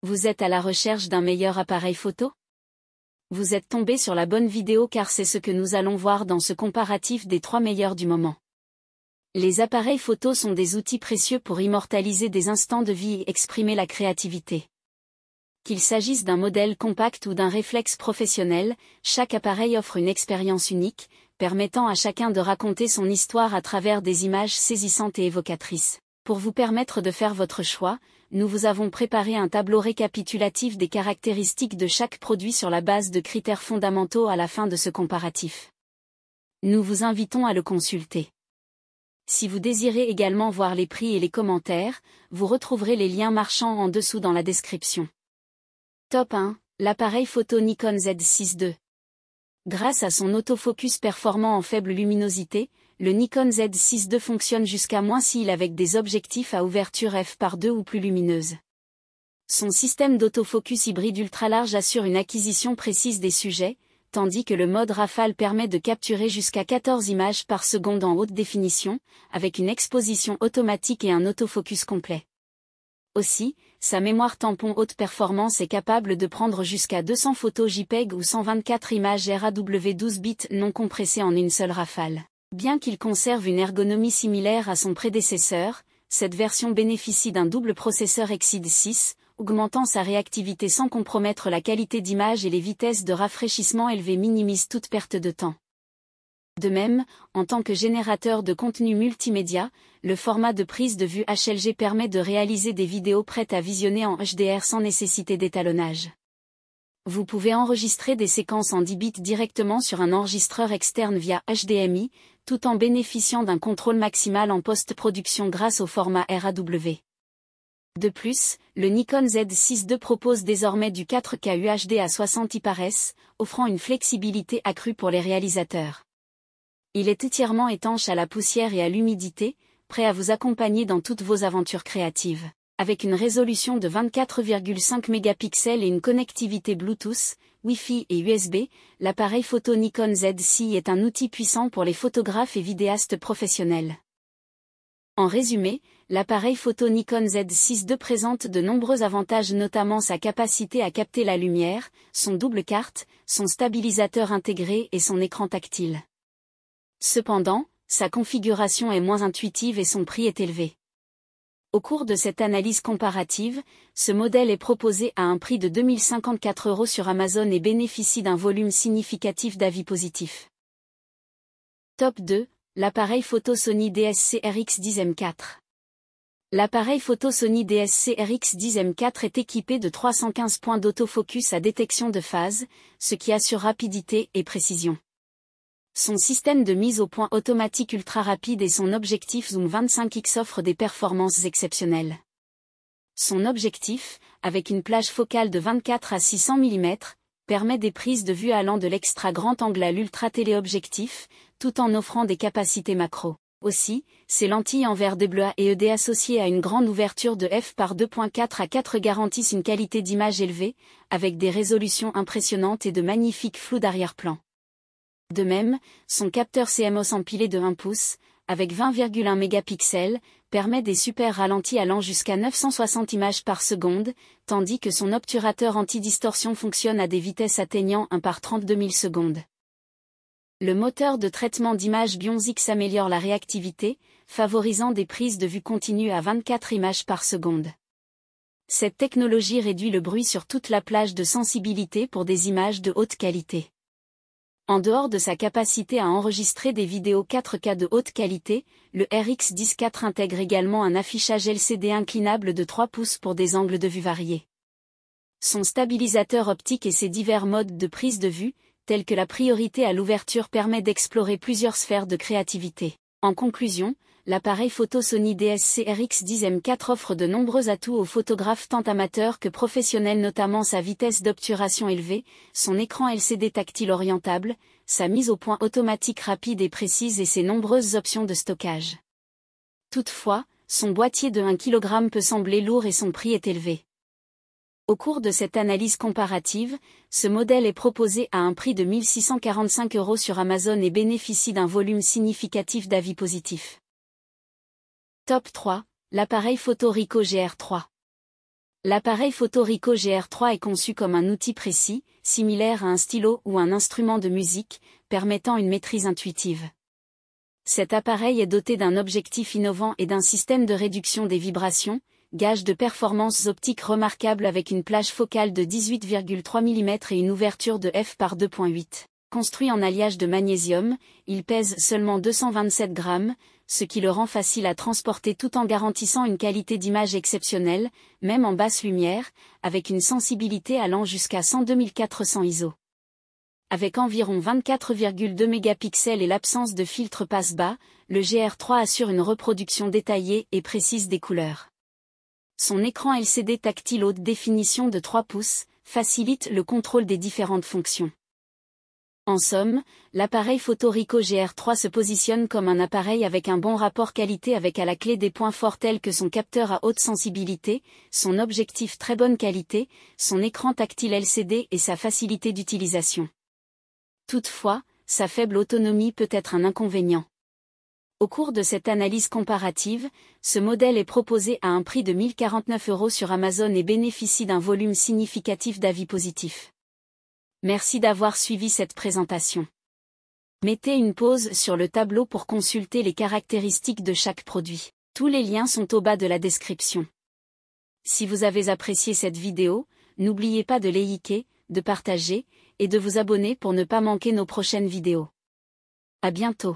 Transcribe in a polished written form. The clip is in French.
Vous êtes à la recherche d'un meilleur appareil photo? Vous êtes tombé sur la bonne vidéo car c'est ce que nous allons voir dans ce comparatif des 3 meilleurs du moment. Les appareils photo sont des outils précieux pour immortaliser des instants de vie et exprimer la créativité. Qu'il s'agisse d'un modèle compact ou d'un réflexe professionnel, chaque appareil offre une expérience unique, permettant à chacun de raconter son histoire à travers des images saisissantes et évocatrices. Pour vous permettre de faire votre choix, nous vous avons préparé un tableau récapitulatif des caractéristiques de chaque produit sur la base de critères fondamentaux à la fin de ce comparatif. Nous vous invitons à le consulter. Si vous désirez également voir les prix et les commentaires, vous retrouverez les liens marchands en dessous dans la description. Top 1, l'appareil photo Nikon Z6 II. Grâce à son autofocus performant en faible luminosité, le Nikon Z6 II fonctionne jusqu'à -6 avec des objectifs à ouverture f/2 ou plus lumineuse. Son système d'autofocus hybride ultra-large assure une acquisition précise des sujets, tandis que le mode rafale permet de capturer jusqu'à 14 images par seconde en haute définition, avec une exposition automatique et un autofocus complet. Aussi, sa mémoire tampon haute performance est capable de prendre jusqu'à 200 photos JPEG ou 124 images RAW 12 bits non compressées en une seule rafale. Bien qu'il conserve une ergonomie similaire à son prédécesseur, cette version bénéficie d'un double processeur Exynos 6, augmentant sa réactivité sans compromettre la qualité d'image et les vitesses de rafraîchissement élevées minimisent toute perte de temps. De même, en tant que générateur de contenu multimédia, le format de prise de vue HLG permet de réaliser des vidéos prêtes à visionner en HDR sans nécessité d'étalonnage. Vous pouvez enregistrer des séquences en 10 bits directement sur un enregistreur externe via HDMI, tout en bénéficiant d'un contrôle maximal en post-production grâce au format RAW. De plus, le Nikon Z6 II propose désormais du 4K UHD à 60 IPRS, offrant une flexibilité accrue pour les réalisateurs. Il est entièrement étanche à la poussière et à l'humidité, prêt à vous accompagner dans toutes vos aventures créatives. Avec une résolution de 24,5 mégapixels et une connectivité Bluetooth, Wi-Fi et USB, l'appareil photo Nikon Z6 est un outil puissant pour les photographes et vidéastes professionnels. En résumé, l'appareil photo Nikon Z6 II présente de nombreux avantages, notamment sa capacité à capter la lumière, son double carte, son stabilisateur intégré et son écran tactile. Cependant, sa configuration est moins intuitive et son prix est élevé. Au cours de cette analyse comparative, ce modèle est proposé à un prix de 2054 € sur Amazon et bénéficie d'un volume significatif d'avis positifs. Top 2, l'appareil photo Sony DSC-RX10M4. L'appareil photo Sony DSC-RX10M4 est équipé de 315 points d'autofocus à détection de phase, ce qui assure rapidité et précision. Son système de mise au point automatique ultra rapide et son objectif zoom 25x offrent des performances exceptionnelles. Son objectif, avec une plage focale de 24 à 600 mm, permet des prises de vue allant de l'extra grand angle à l'ultra téléobjectif, tout en offrant des capacités macro. Aussi, ses lentilles en verre de bleu et ED associées à une grande ouverture de f/2.4 à 4 garantissent une qualité d'image élevée, avec des résolutions impressionnantes et de magnifiques flous d'arrière-plan. De même, son capteur CMOS empilé de 1 pouce, avec 20,1 mégapixels, permet des super ralentis allant jusqu'à 960 images par seconde, tandis que son obturateur anti-distorsion fonctionne à des vitesses atteignant 1 par 32 000 secondes. Le moteur de traitement d'image BionX améliore la réactivité, favorisant des prises de vue continues à 24 images par seconde. Cette technologie réduit le bruit sur toute la plage de sensibilité pour des images de haute qualité. En dehors de sa capacité à enregistrer des vidéos 4K de haute qualité, le RX10 IV intègre également un affichage LCD inclinable de 3 pouces pour des angles de vue variés. Son stabilisateur optique et ses divers modes de prise de vue, tels que la priorité à l'ouverture, permet d'explorer plusieurs sphères de créativité. En conclusion, l'appareil photo Sony DSC-RX10M4 offre de nombreux atouts aux photographes tant amateurs que professionnels, notamment sa vitesse d'obturation élevée, son écran LCD tactile orientable, sa mise au point automatique rapide et précise et ses nombreuses options de stockage. Toutefois, son boîtier de 1 kg peut sembler lourd et son prix est élevé. Au cours de cette analyse comparative, ce modèle est proposé à un prix de 1 645 € sur Amazon et bénéficie d'un volume significatif d'avis positifs. Top 3, l'appareil photo Ricoh GR3. L'appareil photo Ricoh GR3 est conçu comme un outil précis, similaire à un stylo ou un instrument de musique, permettant une maîtrise intuitive. Cet appareil est doté d'un objectif innovant et d'un système de réduction des vibrations, gage de performances optiques remarquables avec une plage focale de 18,3 mm et une ouverture de f par 2,8. Construit en alliage de magnésium, il pèse seulement 227 grammes, ce qui le rend facile à transporter tout en garantissant une qualité d'image exceptionnelle, même en basse lumière, avec une sensibilité allant jusqu'à 102 400 ISO. Avec environ 24,2 mégapixels et l'absence de filtre passe-bas, le GR3 assure une reproduction détaillée et précise des couleurs. Son écran LCD tactile haute définition de 3 pouces facilite le contrôle des différentes fonctions. En somme, l'appareil photo Ricoh GR3 se positionne comme un appareil avec un bon rapport qualité avec à la clé des points forts tels que son capteur à haute sensibilité, son objectif très bonne qualité, son écran tactile LCD et sa facilité d'utilisation. Toutefois, sa faible autonomie peut être un inconvénient. Au cours de cette analyse comparative, ce modèle est proposé à un prix de 1 049 € sur Amazon et bénéficie d'un volume significatif d'avis positifs. Merci d'avoir suivi cette présentation. Mettez une pause sur le tableau pour consulter les caractéristiques de chaque produit. Tous les liens sont au bas de la description. Si vous avez apprécié cette vidéo, n'oubliez pas de liker, de partager, et de vous abonner pour ne pas manquer nos prochaines vidéos. À bientôt.